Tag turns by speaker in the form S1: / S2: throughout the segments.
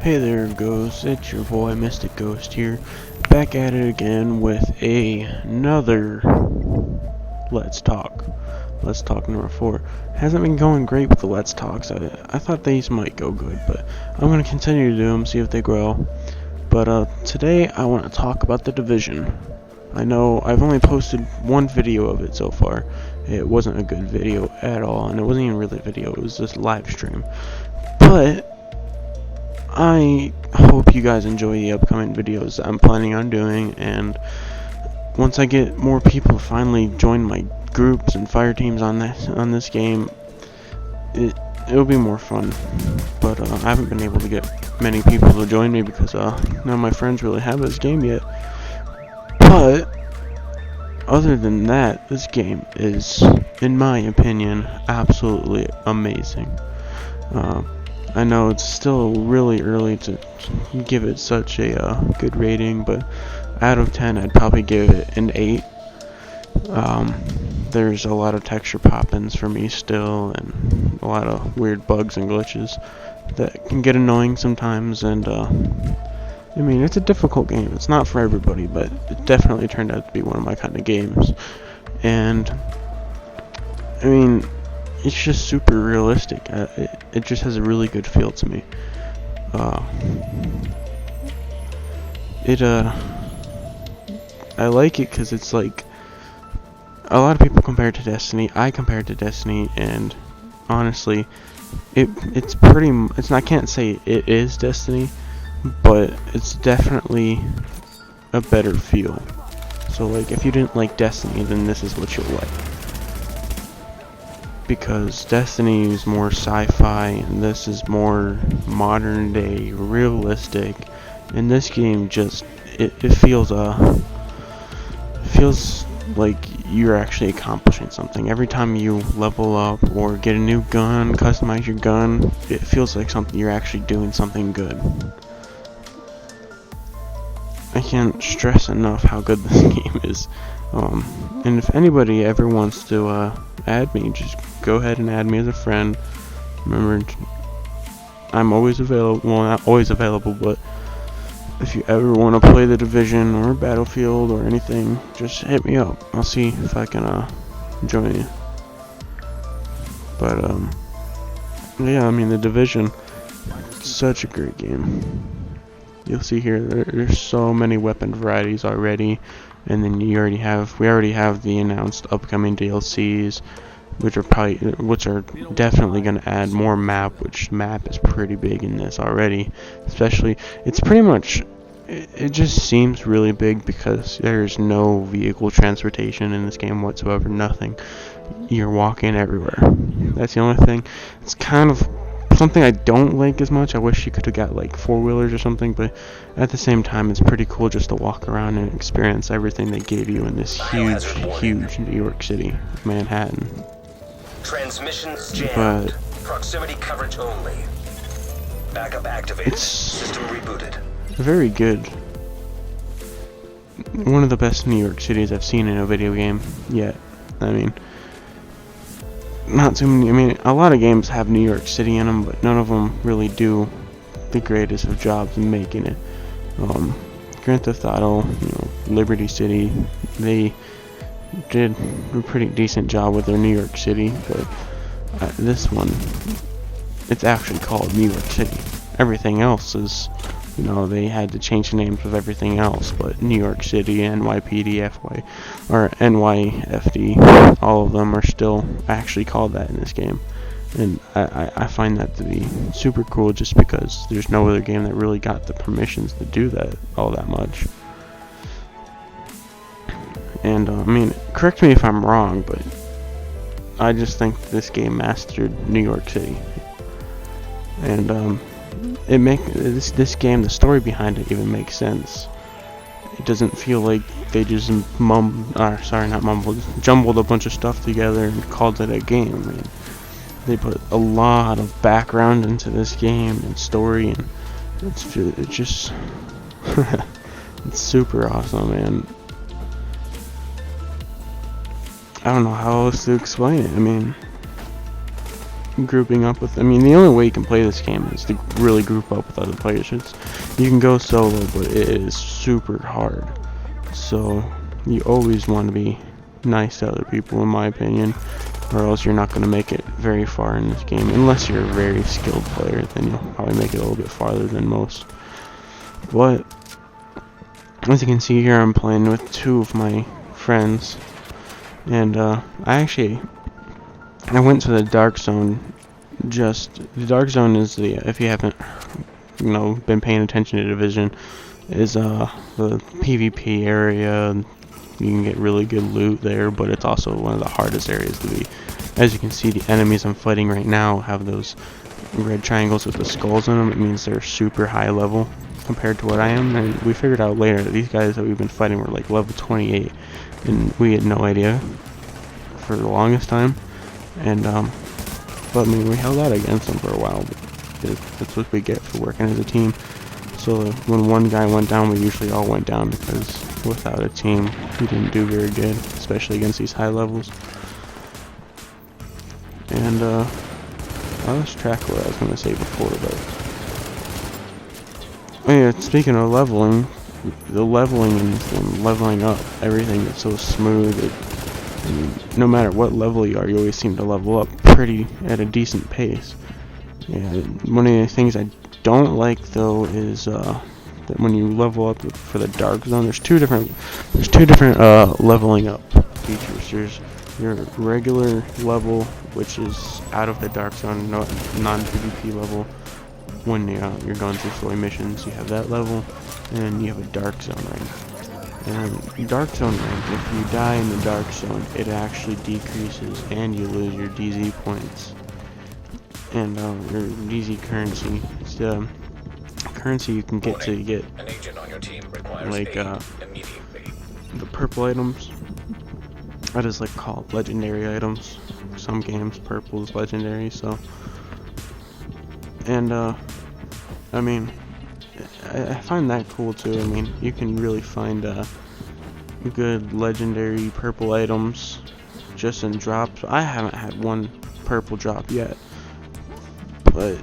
S1: Hey there, Ghost. It's your boy, Mystic Ghost here, back at it again with another Let's Talk. Let's Talk number 4. Hasn't been going great with the Let's Talks. I thought these might go good, but I'm going to continue to do them, see if they grow. But today I want to talk about The Division. I know I've only posted one video of it so far. It wasn't a good video at all, and it wasn't even really a video, it was just a live stream. But I hope you guys enjoy the upcoming videos I'm planning on doing, and once I get more people to finally join my groups and fire teams on this game, it'll be more fun. But I haven't been able to get many people to join me because none of my friends really have this game yet. But other than that, this game is, in my opinion, absolutely amazing. I know it's still really early to give it such a good rating, but out of 10 I'd probably give it an 8. There's a lot of texture pop-ins for me still, and a lot of weird bugs and glitches that can get annoying sometimes, and I mean, it's a difficult game. It's not for everybody, but it definitely turned out to be one of my kind of games. And I mean, it's just super realistic. It just has a really good feel to me. I like it because it's like, a lot of people compare it to Destiny. I compare it to Destiny, and honestly, it's pretty. I can't say it is Destiny, but it's definitely a better feel. So like, if you didn't like Destiny, then this is what you'll like. Because Destiny is more sci-fi, and this is more modern day, realistic. And this game just, it feels like you're actually accomplishing something. Every time you level up or get a new gun, customize your gun, it feels like something you're actually doing something good. I can't stress enough how good this game is. And if anybody ever wants to add me, just go ahead and add me as a friend. Remember, I'm always available. Well, not always available, but if you ever want to play The Division or Battlefield or anything, just hit me up. I'll see if I can join you. But yeah, I mean, The Division, such a great game. You'll see here there's so many weapon varieties already, and then we already have the announced upcoming DLCs, which are definitely going to add more map, which map is pretty big in this already. Especially, it's pretty much, it just seems really big because there's no vehicle transportation in this game whatsoever, nothing. You're walking everywhere. That's the only thing. It's kind of something I don't like as much. I wish you could have got like 4-wheelers or something, but at the same time, it's pretty cool just to walk around and experience everything they gave you in this huge New York City, Manhattan.
S2: Transmissions jammed.
S1: But
S2: proximity coverage only. Backup activated. System rebooted.
S1: Very good. One of the best New York cities I've seen in a video game yet. I mean, not too many. I mean, a lot of games have New York City in them, but none of them really do the greatest of jobs in making it. Grand Theft Auto, Liberty City, they did a pretty decent job with their New York City, but this one, it's actually called New York City. Everything else is, they had to change the names of everything else, but New York City, NYPD, or NYFD, all of them are still actually called that in this game. And I find that to be super cool, just because there's no other game that really got the permissions to do that all that much. And I mean, correct me if I'm wrong, but I just think this game mastered New York City. And this game, the story behind it even makes sense. It doesn't feel like they just jumbled a bunch of stuff together and called it a game. I mean, they put a lot of background into this game and story, and it's just it's super awesome, man. I don't know how else to explain it. I mean, grouping up with. I mean, the only way you can play this game is to really group up with other players. You can go solo, but it is super hard. So you always want to be nice to other people, in my opinion, or else you're not going to make it very far in this game. Unless you're a very skilled player, then you'll probably make it a little bit farther than most. But as you can see here, I'm playing with two of my friends, and I went to the Dark Zone. The Dark Zone is if you haven't been paying attention to Division, is the PvP area. You can get really good loot there, but it's also one of the hardest areas to be. As you can see, the enemies I'm fighting right now have those red triangles with the skulls in them. It means they're super high level compared to what I am, and we figured out later that these guys that we've been fighting were like level 28, and we had no idea for the longest time. And but I mean, we held out against them for a while. That's what we get for working as a team. So when one guy went down, we usually all went down, because without a team, we didn't do very good, especially against these high levels. And I lost track of what I was going to say before, but oh yeah, speaking of leveling, the leveling and leveling up, everything is so smooth. And no matter what level you are, you always seem to level up at a decent pace. Yeah, one of the things I don't like though is that when you level up for the Dark Zone, there's two different leveling up features. There's your regular level, which is out of the Dark Zone, non-PvP level. When you're going through story missions, you have that level, and you have a Dark Zone rank. And Dark Zone rank, if you die in the Dark Zone, it actually decreases, and you lose your DZ points and your DZ currency. It's the currency you can get to get
S2: an agent on your team requires
S1: like
S2: immediately.
S1: The purple items. That is like called legendary items. Some games purple is legendary, so. And I mean, I find that cool too. I mean, you can really find good legendary purple items just in drops. I haven't had one purple drop yet, but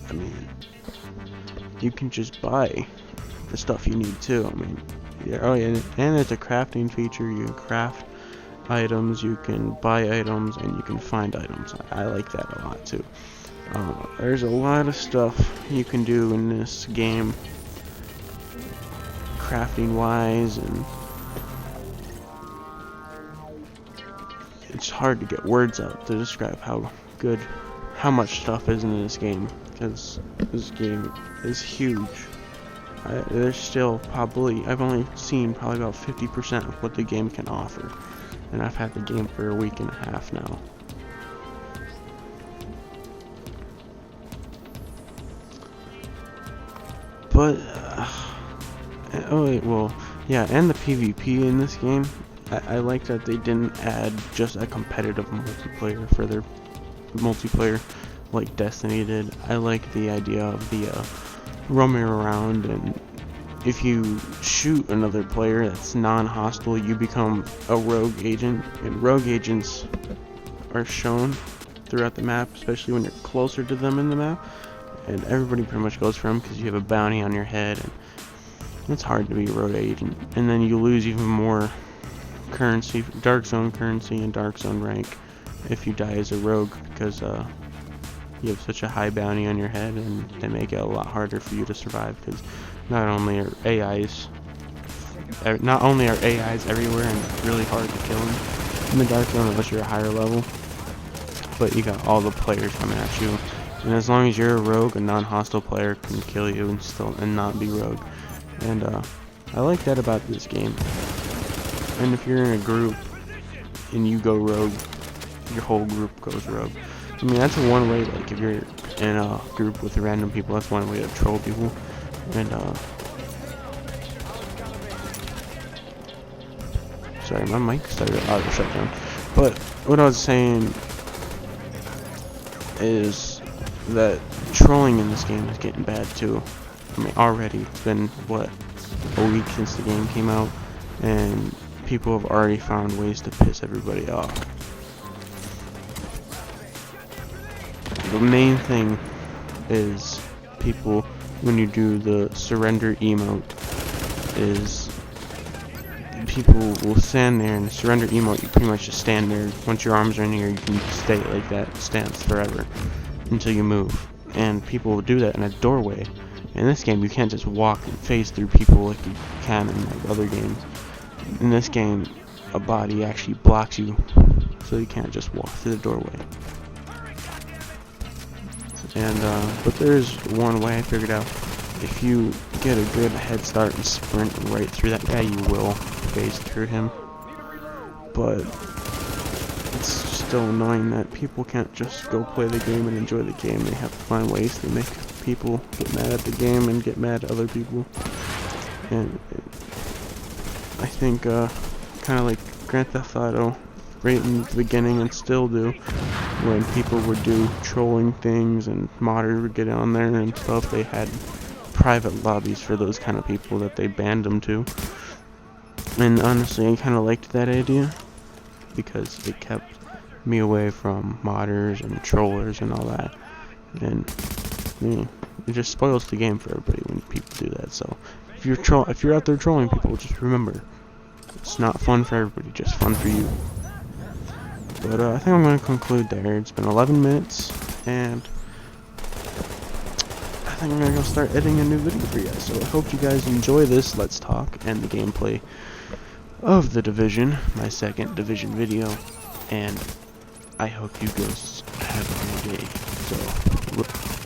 S1: I mean, you can just buy the stuff you need too. I mean, yeah, oh yeah, and there's a crafting feature. You can craft items, you can buy items, and you can find items. I like that a lot too. There's a lot of stuff you can do in this game, crafting wise, and it's hard to get words out to describe how much stuff is in this game, because this game is huge. There's still I've only seen probably about 50% of what the game can offer, and I've had the game for a week and a half now. But yeah, and the PvP in this game, I like that they didn't add just a competitive multiplayer for their multiplayer like Destiny did. I like the idea of the roaming around, and if you shoot another player that's non-hostile, you become a rogue agent, and rogue agents are shown throughout the map, especially when you're closer to them in the map. And everybody pretty much goes for him because you have a bounty on your head, and it's hard to be a rogue agent. And then you lose even more currency, Dark Zone currency and Dark Zone rank, if you die as a rogue, because you have such a high bounty on your head, and they make it a lot harder for you to survive. Because not only are AIs everywhere and really hard to kill in the Dark Zone unless you're a higher level, but you got all the players coming at you. And as long as you're a rogue, a non-hostile player can kill you and not be rogue. And I like that about this game. And if you're in a group and you go rogue, your whole group goes rogue. I mean, that's one way. Like if you're in a group with random people, that's one way to troll people. And sorry, my mic started auto shutdown. But what I was saying is that trolling in this game is getting bad too. I mean, already it's been a week since the game came out, and people have already found ways to piss everybody off. the main thing is people, when you do the surrender emote, is people will stand there, and the surrender emote, you pretty much just stand there. Once your arms are in the air, you can stay like that stance forever until you move. And people will do that in a doorway. In this game, you can't just walk and phase through people like you can in like other games. In this game, a body actually blocks you, so you can't just walk through the doorway. And but there's one way I figured out. If you get a good head start and sprint right through that guy, you will phase through him. But it's still annoying that people can't just go play the game and enjoy the game. They have to find ways to make people get mad at the game and get mad at other people. And I think kind of like Grand Theft Auto, right in the beginning and still do, when people would do trolling things and modders would get on there and stuff, they had private lobbies for those kind of people that they banned them to. And honestly, I kind of liked that idea, because it kept me away from modders and trollers and all that. And it just spoils the game for everybody when people do that. So if you're out there trolling people, just remember, it's not fun for everybody, just fun for you. But I think I'm going to conclude there. It's been 11 minutes, and I think I'm going to go start editing a new video for you guys. So I hope you guys enjoy this Let's Talk and the gameplay of The Division, my second Division video, and I hope you guys have a good day. So,